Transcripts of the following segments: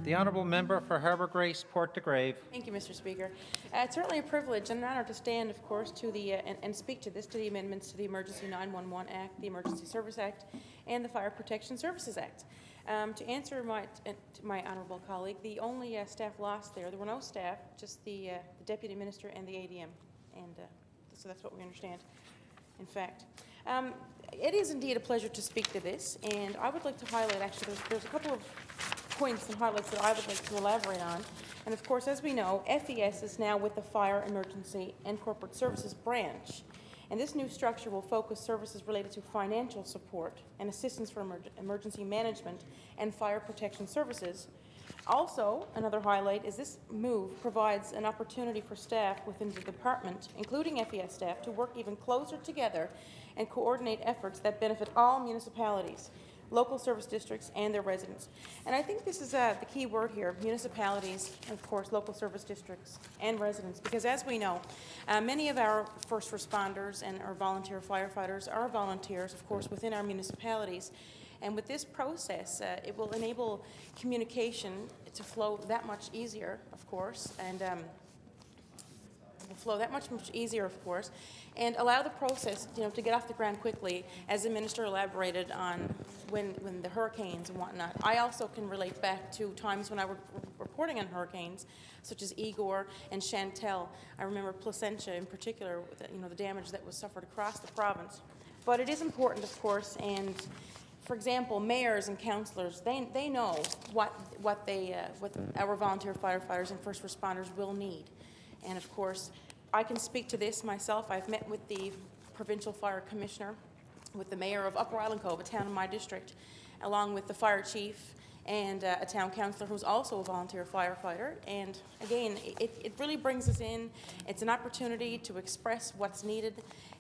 The Honourable Member for Harbour Grace, Port de Grave. Thank you, Mr. Speaker. It's certainly a privilege and an honour to stand, of course, to the and speak to the amendments to the Emergency 911 Act, the Emergency Service Act, and the Fire Protection Services Act. To answer my honourable colleague, the only staff lost there were no staff, just the Deputy Minister and the ADM, and so that's what we understand. In fact, it is indeed a pleasure to speak to this, and I would like to highlight. Actually, there's a couple of points and highlights that I would like to elaborate on. And of course, as we know, FES is now with the Fire, Emergency and Corporate Services branch. And this new structure will focus services related to financial support and assistance for emergency management and fire protection services. Also, another highlight is this move provides an opportunity for staff within the department, including FES staff, to work even closer together and coordinate efforts that benefit all municipalities, local service districts, and their residents. And I think this is the key word here, municipalities, and of course, local service districts and residents, because as we know, many of our first responders and our volunteer firefighters are volunteers, of course, within our municipalities. And with this process, it will enable communication to flow that much easier, of course, and will flow that much easier, of course, and allow the process, to get off the ground quickly, as the minister elaborated on when the hurricanes and whatnot. I also can relate back to times when I was reporting on hurricanes, such as Igor and Chantal. I remember Placentia in particular, the damage that was suffered across the province. But it is important, of course, and for example, mayors and councillors, they know what our volunteer firefighters and first responders will need. And of course, I can speak to this myself. I've met with the provincial fire commissioner, with the mayor of Upper Island Cove, a town in my district, along with the fire chief and a town councillor who's also a volunteer firefighter. And again, it really brings us in. It's an opportunity to express what's needed.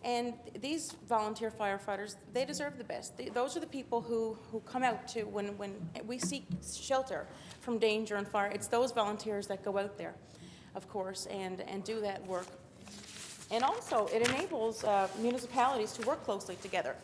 And these volunteer firefighters, they deserve the best. Those are the people who come out to, when we seek shelter from danger and fire, it's those volunteers that go out there, of course, and do that work. And also, it enables municipalities to work closely together.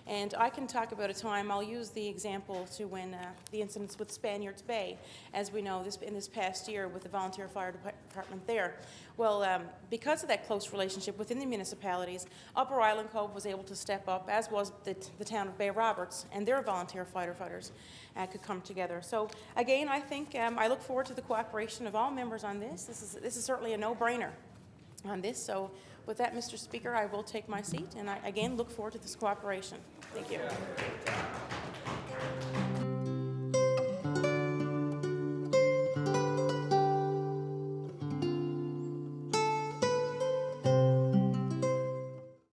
And I can talk about a time, I'll use the example to when the incidents with Spaniards Bay, as we know, in this past year with the volunteer fire department there. Well, because of that close relationship within the municipalities, Upper Island Cove was able to step up, as was the town of Bay Roberts, and their volunteer firefighters could come together. So again, I think I look forward to the cooperation of all members on this. This is certainly a no-brainer on this. So with that, Mr. Speaker, I will take my seat, and I again look forward to this cooperation. Thank you.